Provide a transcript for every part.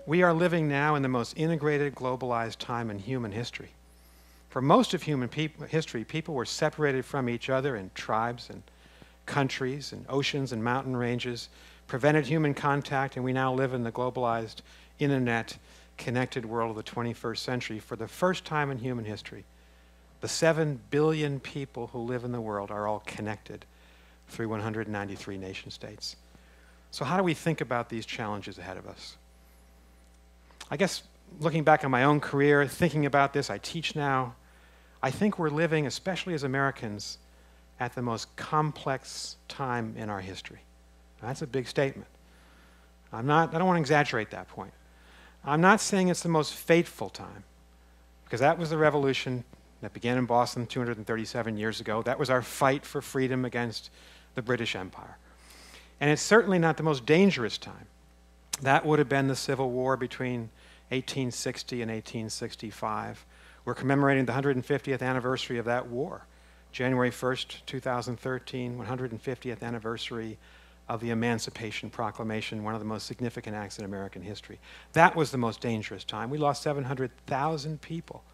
We are living now in the most integrated, globalized time in human history. For most of human history, people were separated from each other in tribes and countries and oceans and mountain ranges, prevented human contact, and we now live in the globalized, internet-connected world of the 21st century. For the first time in human history, the 7 billion people who live in the world are all connected through 193 nation states. So how do we think about these challenges ahead of us? I guess looking back on my own career, thinking about this, I teach now, I think we're living, especially as Americans, at the most complex time in our history. Now, that's a big statement. I don't want to exaggerate that point. I'm not saying it's the most fateful time, because that was the revolution that began in Boston 237 years ago. That was our fight for freedom against the British Empire. And it's certainly not the most dangerous time. That would have been the Civil War between 1860 and 1865. We're commemorating the 150th anniversary of that war. January 1st, 2013, 150th anniversary of the Emancipation Proclamation, one of the most significant acts in American history. That was the most dangerous time. We lost 700,000 people.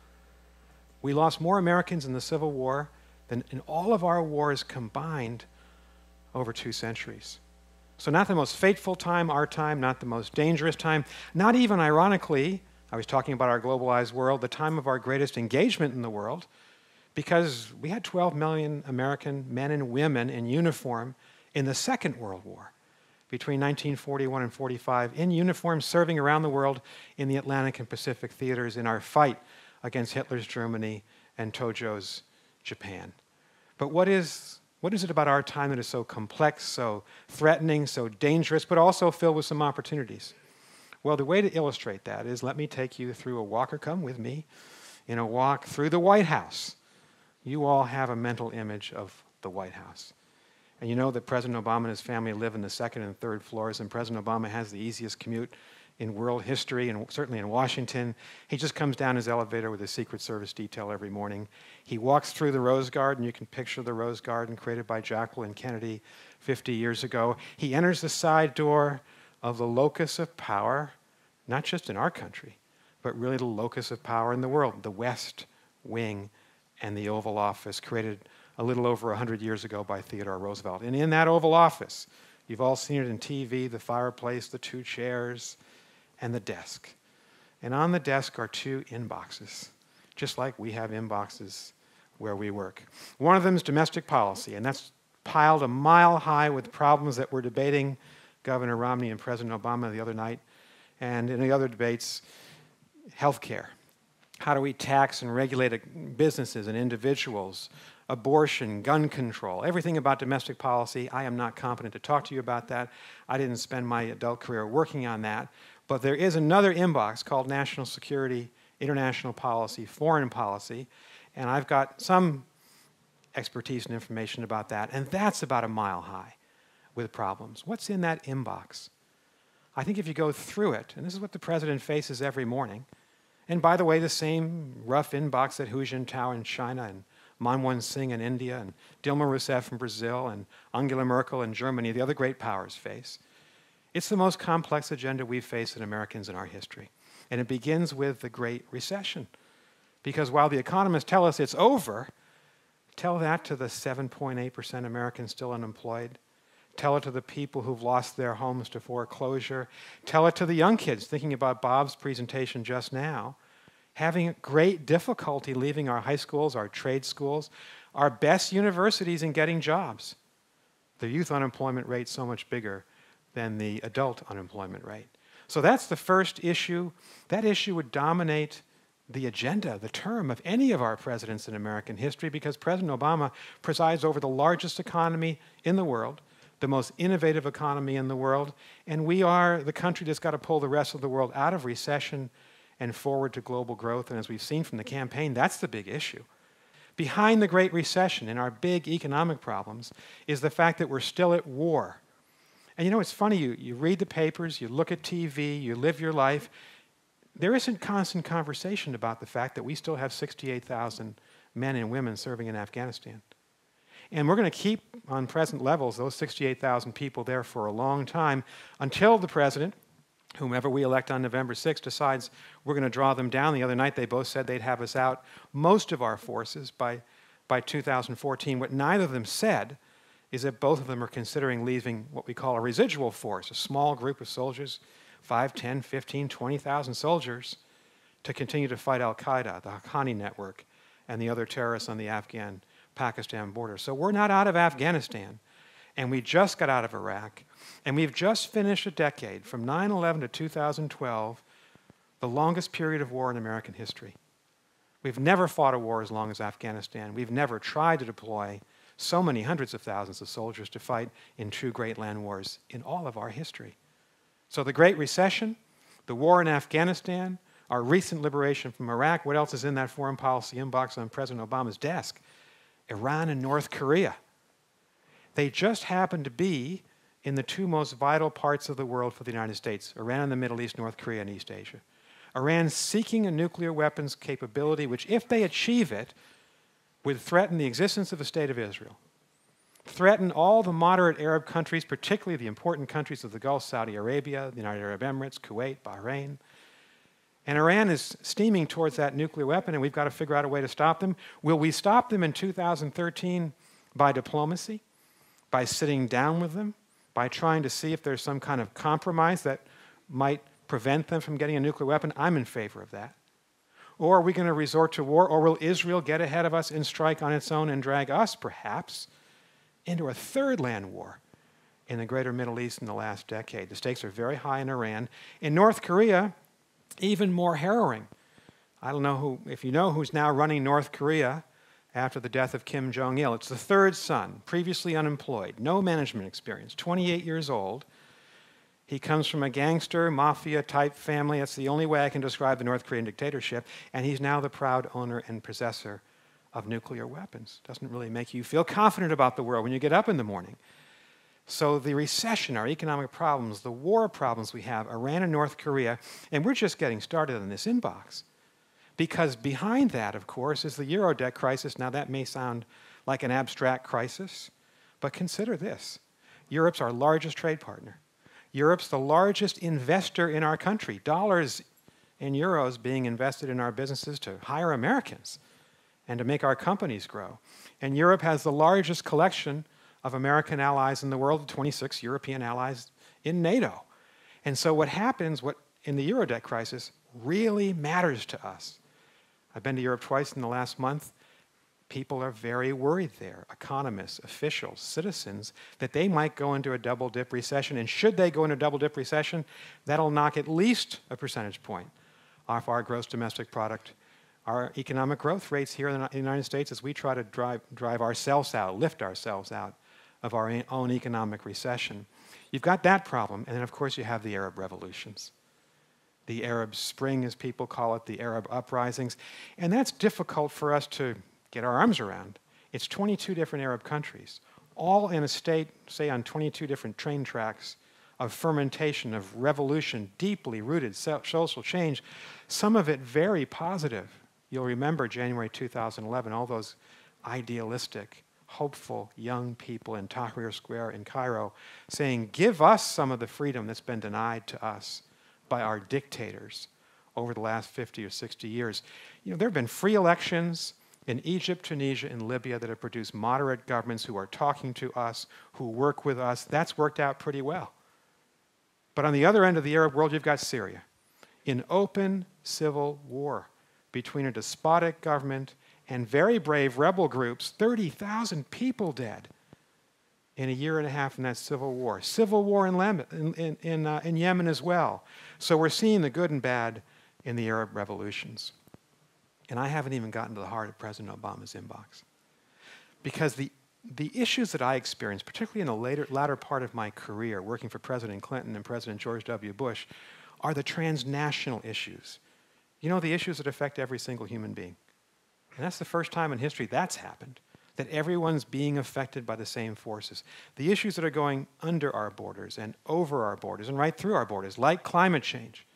We lost more Americans in the Civil War than in all of our wars combined over 2 centuries. So not the most fateful time, our time, not the most dangerous time, not even, ironically, I was talking about our globalized world, the time of our greatest engagement in the world, because we had 12 million American men and women in uniform in the Second World War, between 1941 and 45, in uniform, serving around the world in the Atlantic and Pacific theaters in our fight against Hitler's Germany and Tojo's Japan. But what is it about our time that is so complex, so threatening, so dangerous, but also filled with some opportunities? Well, the way to illustrate that is, let me take you through a walk, or come with me in a walk through the White House. You all have a mental image of the White House. And you know that President Obama and his family live in the 2nd and 3rd floors, and President Obama has the easiest commute in world history, and certainly in Washington. He just comes down his elevator with his Secret Service detail every morning. He walks through the Rose Garden. You can picture the Rose Garden created by Jacqueline Kennedy 50 years ago. He enters the side door of the locus of power, not just in our country, but really the locus of power in the world, the West Wing and the Oval Office, created a little over 100 years ago by Theodore Roosevelt. And in that Oval Office, you've all seen it in TV, the fireplace, the 2 chairs, and the desk. And on the desk are 2 inboxes, just like we have inboxes where we work. One of them is domestic policy, and that's piled a mile high with problems that we're debating Governor Romney and President Obama the other night, and in the other debates, healthcare. How do we tax and regulate businesses and individuals, abortion, gun control, everything about domestic policy? I am not competent to talk to you about that. I didn't spend my adult career working on that. But there is another inbox called national security, international policy, foreign policy, and I've got some expertise and information about that, and that's about a mile high with problems. What's in that inbox? I think if you go through it, and this is what the president faces every morning, and by the way, the same rough inbox that Hu Jintao in China, and Manmohan Singh in India, and Dilma Rousseff in Brazil, and Angela Merkel in Germany, the other great powers face. It's the most complex agenda we've faced as Americans in our history. And it begins with the Great Recession. Because while the economists tell us it's over, tell that to the 7.8% Americans still unemployed. Tell it to the people who've lost their homes to foreclosure. Tell it to the young kids, thinking about Bob's presentation just now, having great difficulty leaving our high schools, our trade schools, our best universities, and getting jobs. The youth unemployment rate's so much bigger than the adult unemployment rate. So that's the first issue. That issue would dominate the agenda, the term of any of our presidents in American history, because President Obama presides over the largest economy in the world, the most innovative economy in the world, and we are the country that's got to pull the rest of the world out of recession and forward to global growth. And as we've seen from the campaign, that's the big issue. Behind the Great Recession and our big economic problems is the fact that we're still at war. And you know, it's funny, you read the papers, you look at TV, you live your life. There isn't constant conversation about the fact that we still have 68,000 men and women serving in Afghanistan. And we're going to keep on present levels those 68,000 people there for a long time until the president whomever we elect on November 6th decides we're going to draw them down. The other night they both said they'd have us out, most of our forces, by 2014. What neither of them said is that both of them are considering leaving what we call a residual force, a small group of soldiers, 5, 10, 15, 20,000 soldiers, to continue to fight al-Qaeda, the Haqqani network, and the other terrorists on the Afghan-Pakistan border. So we're not out of Afghanistan, and we just got out of Iraq, and we've just finished a decade, from 9/11 to 2012, the longest period of war in American history. We've never fought a war as long as Afghanistan. We've never tried to deploy so many hundreds of thousands of soldiers to fight in true great land wars in all of our history. So the Great Recession, the war in Afghanistan, our recent liberation from Iraq, what else is in that foreign policy inbox on President Obama's desk? Iran and North Korea. They just happen to be in the two most vital parts of the world for the United States, Iran in the Middle East, North Korea in East Asia. Iran seeking a nuclear weapons capability, which, if they achieve it, would threaten the existence of the State of Israel, threaten all the moderate Arab countries, particularly the important countries of the Gulf, Saudi Arabia, the United Arab Emirates, Kuwait, Bahrain. And Iran is steaming towards that nuclear weapon, and we've got to figure out a way to stop them. Will we stop them in 2013 by diplomacy, by sitting down with them, by trying to see if there's some kind of compromise that might prevent them from getting a nuclear weapon? I'm in favor of that. Or are we going to resort to war? Or will Israel get ahead of us and strike on its own and drag us, perhaps, into a third land war in the greater Middle East in the last decade? The stakes are very high in Iran. In North Korea, even more harrowing. I don't know if you know who's now running North Korea after the death of Kim Jong-il. It's the third son, previously unemployed, no management experience, 28 years old. He comes from a gangster, mafia-type family. That's the only way I can describe the North Korean dictatorship. And he's now the proud owner and possessor of nuclear weapons. Doesn't really make you feel confident about the world when you get up in the morning. So the recession, our economic problems, the war problems we have, Iran and North Korea, and we're just getting started in this inbox. Because behind that, of course, is the Euro debt crisis. Now, that may sound like an abstract crisis, but consider this. Europe's our largest trade partner. Europe's the largest investor in our country. Dollars and euros being invested in our businesses to hire Americans and to make our companies grow. And Europe has the largest collection of American allies in the world, 26 European allies in NATO. And so what happens in the Euro debt crisis really matters to us. I've been to Europe twice in the last month. People are very worried there, economists, officials, citizens, that they might go into a double-dip recession. And should they go into a double-dip recession, that'll knock at least a percentage point off our gross domestic product, our economic growth rates here in the United States as we try to drive ourselves out, lift ourselves out of our own economic recession. You've got that problem, and then, of course, you have the Arab revolutions. The Arab Spring, as people call it, the Arab uprisings. And that's difficult for us to get our arms around. It's 22 different Arab countries, all in a state, say, on 22 different train tracks of fermentation, of revolution, deeply rooted social change, some of it very positive. You'll remember January 2011, all those idealistic, hopeful young people in Tahrir Square in Cairo saying, give us some of the freedom that's been denied to us by our dictators over the last 50 or 60 years. You know, there have been free elections in Egypt, Tunisia, and Libya that have produced moderate governments who are talking to us, who work with us. That's worked out pretty well. But on the other end of the Arab world, you've got Syria, in open civil war between a despotic government and very brave rebel groups, 30,000 people dead in a year and a half in that civil war. Civil war in Yemen as well. So we're seeing the good and bad in the Arab revolutions. And I haven't even gotten to the heart of President Obama's inbox. Because the issues that I experienced, particularly in the latter part of my career, working for President Clinton and President George W. Bush, are the transnational issues. You know, the issues that affect every single human being. And that's the first time in history that's happened, that everyone's being affected by the same forces. The issues that are going under our borders and over our borders and right through our borders, like climate change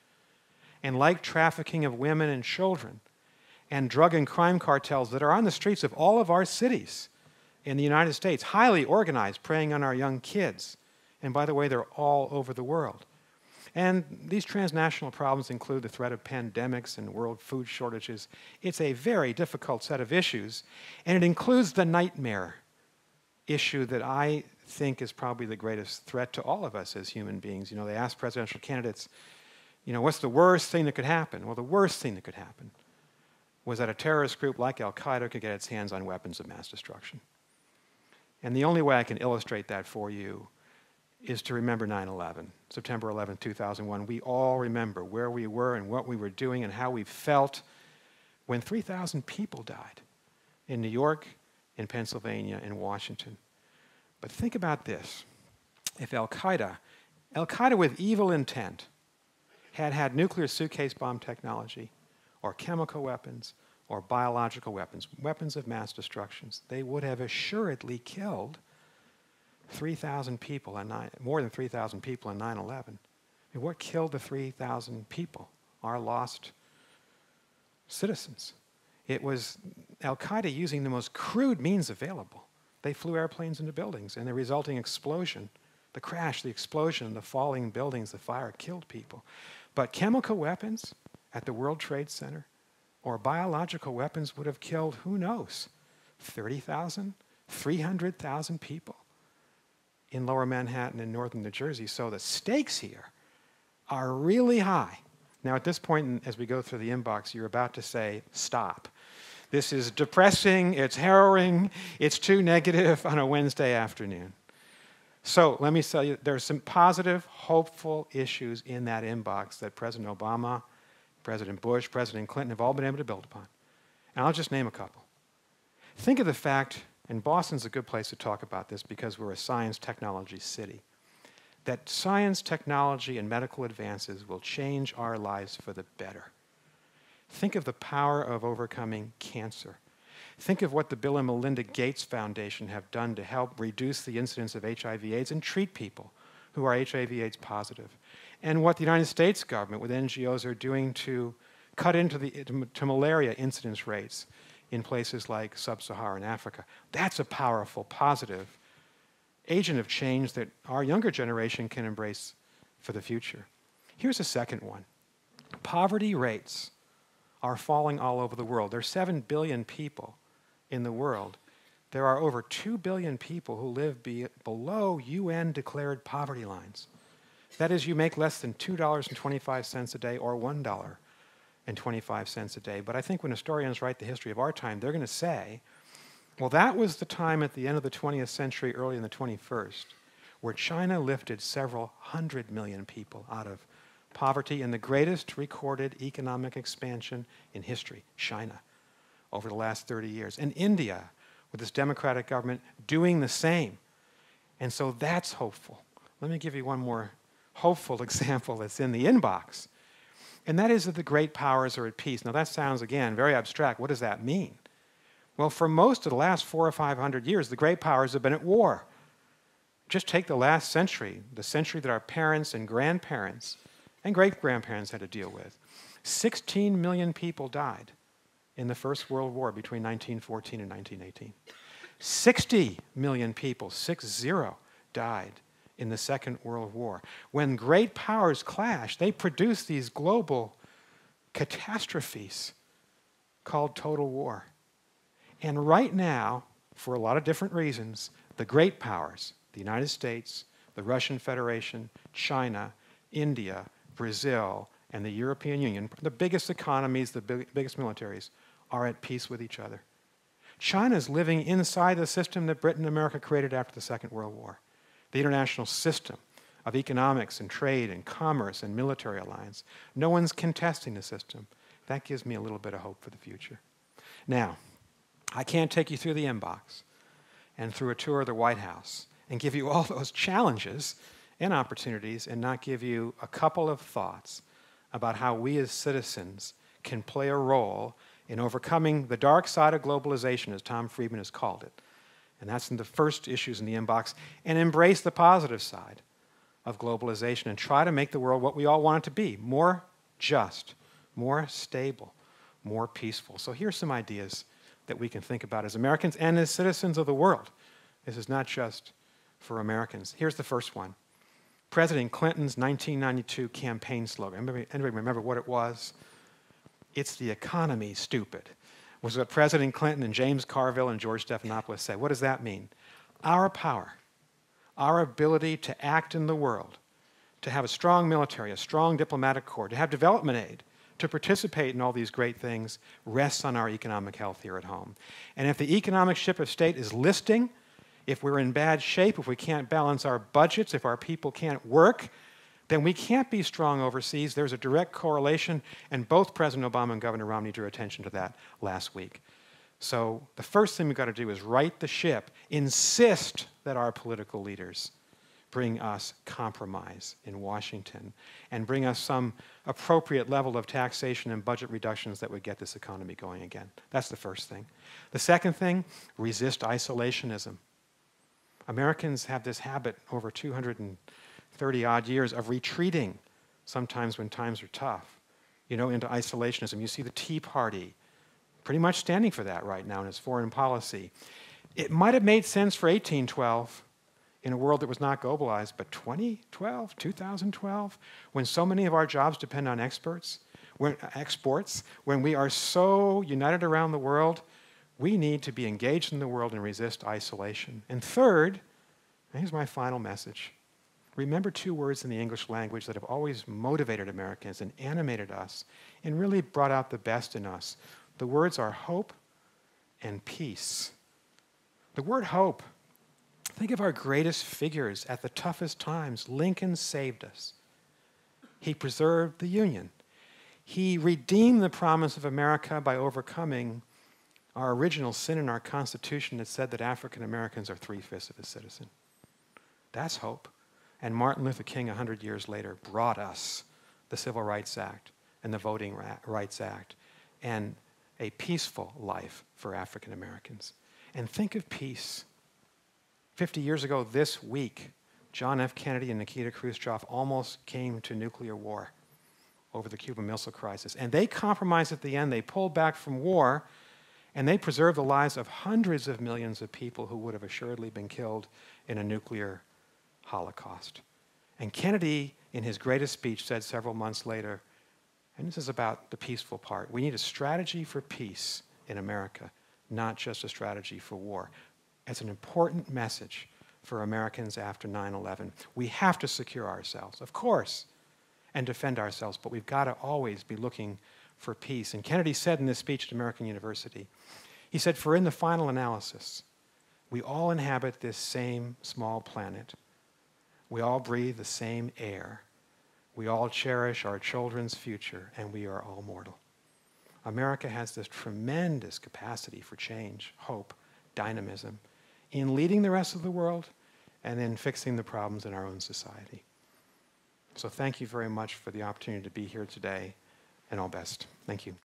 and like trafficking of women and children, and drug and crime cartels that are on the streets of all of our cities in the United States, highly organized, preying on our young kids. And by the way, they're all over the world. And these transnational problems include the threat of pandemics and world food shortages. It's a very difficult set of issues, and it includes the nightmare issue that I think is probably the greatest threat to all of us as human beings. They ask presidential candidates, what's the worst thing that could happen? Well, the worst thing that could happen was that a terrorist group like Al-Qaeda could get its hands on weapons of mass destruction. And the only way I can illustrate that for you is to remember 9/11, September 11, 2001. We all remember where we were and what we were doing and how we felt when 3,000 people died in New York, in Pennsylvania, in Washington. But think about this. If Al-Qaeda with evil intent, had nuclear suitcase bomb technology, or chemical weapons, or biological weapons, weapons of mass destruction, they would have assuredly killed 3,000 people, more than 3,000 people in 9/11. And what killed the 3,000 people? Our lost citizens. It was Al-Qaeda using the most crude means available. They flew airplanes into buildings, and the resulting explosion, the crash, the explosion, the falling buildings, the fire killed people. But chemical weapons at the World Trade Center or biological weapons would have killed, who knows, 30,000, 300,000 people in lower Manhattan and northern New Jersey. So the stakes here are really high. Now, at this point, as we go through the inbox, you're about to say, stop. This is depressing, it's harrowing, it's too negative on a Wednesday afternoon. So let me tell you, there's some positive, hopeful issues in that inbox that President Obama, President Bush, President Clinton have all been able to build upon. And I'll just name a couple. Think of the fact, and Boston's a good place to talk about this because we're a science technology city, that science, technology, and medical advances will change our lives for the better. Think of the power of overcoming cancer. Think of what the Bill and Melinda Gates Foundation have done to help reduce the incidence of HIV/AIDS and treat people who are HIV/AIDS positive. And what the United States government with NGOs are doing to cut into malaria incidence rates in places like sub-Saharan Africa. That's a powerful, positive agent of change that our younger generation can embrace for the future. Here's a second one. Poverty rates are falling all over the world. There are 7 billion people in the world. There are over 2 billion people who live below UN-declared poverty lines. That is, you make less than $2.25 a day or $1.25 a day. But I think when historians write the history of our time, they're going to say, well, that was the time at the end of the 20th century, early in the 21st, where China lifted several 100 million people out of poverty in the greatest recorded economic expansion in history, China, over the last 30 years. And India, with its democratic government, doing the same. And so that's hopeful. Let me give you one more hopeful example that's in the inbox. And that is that the great powers are at peace. Now that sounds, again, very abstract. What does that mean? Well, for most of the last 400 or 500 years, the great powers have been at war. Just take the last century, the century that our parents and grandparents and great-grandparents had to deal with. 16 million people died in the First World War between 1914 and 1918. 60 million people, 60, died in the Second World War. When great powers clash, they produce these global catastrophes called total war. And right now, for a lot of different reasons, the great powers, the United States, the Russian Federation, China, India, Brazil, and the European Union, the biggest economies, the biggest militaries, are at peace with each other. China is living inside the system that Britain and America created after the Second World War, the international system of economics and trade and commerce and military alliance. No one's contesting the system. That gives me a little bit of hope for the future. Now, I can't take you through the inbox and through a tour of the White House and give you all those challenges and opportunities and not give you a couple of thoughts about how we as citizens can play a role in overcoming the dark side of globalization, as Tom Friedman has called it. And that's in the first issues in the inbox, and embrace the positive side of globalization and try to make the world what we all want it to be, more just, more stable, more peaceful. So here's some ideas that we can think about as Americans and as citizens of the world. This is not just for Americans. Here's the first one. President Clinton's 1992 campaign slogan. Anybody remember what it was? It's the economy, stupid, was what President Clinton and James Carville and George Stephanopoulos said. What does that mean? Our power, our ability to act in the world, to have a strong military, a strong diplomatic corps, to have development aid, to participate in all these great things, rests on our economic health here at home. And if the economic ship of state is listing, if we're in bad shape, if we can't balance our budgets, if our people can't work, then we can't be strong overseas. There's a direct correlation, and both President Obama and Governor Romney drew attention to that last week. So the first thing we've got to do is right the ship, insist that our political leaders bring us compromise in Washington and bring us some appropriate level of taxation and budget reductions that would get this economy going again. That's the first thing. The second thing, resist isolationism. Americans have this habit over 230-odd years of retreating, sometimes when times are tough, into isolationism. You see the Tea Party pretty much standing for that right now in its foreign policy. It might have made sense for 1812 in a world that was not globalized, but 2012, when so many of our jobs depend on exports, when we are so united around the world, we need to be engaged in the world and resist isolation. And third, and here's my final message, remember two words in the English language that have always motivated Americans and animated us and really brought out the best in us. The words are hope and peace. The word hope, think of our greatest figures at the toughest times. Lincoln saved us. He preserved the Union. He redeemed the promise of America by overcoming our original sin in our Constitution that said that African Americans are 3/5 of a citizen. That's hope. And Martin Luther King, 100 years later, brought us the Civil Rights Act and the Voting Rights Act and a peaceful life for African Americans. And think of peace. 50 years ago this week, John F. Kennedy and Nikita Khrushchev almost came to nuclear war over the Cuban Missile Crisis. And they compromised at the end. They pulled back from war, and they preserved the lives of hundreds of millions of people who would have assuredly been killed in a nuclear holocaust. And Kennedy, in his greatest speech, said several months later, and this is about the peaceful part, we need a strategy for peace in America, not just a strategy for war. It's an important message for Americans after 9/11. We have to secure ourselves, of course, and defend ourselves, but we've got to always be looking for peace. And Kennedy said in this speech at American University, he said, for in the final analysis, we all inhabit this same small planet. We all breathe the same air. We all cherish our children's future, and we are all mortal. America has this tremendous capacity for change, hope, dynamism, in leading the rest of the world and in fixing the problems in our own society. So thank you very much for the opportunity to be here today, and all best. Thank you.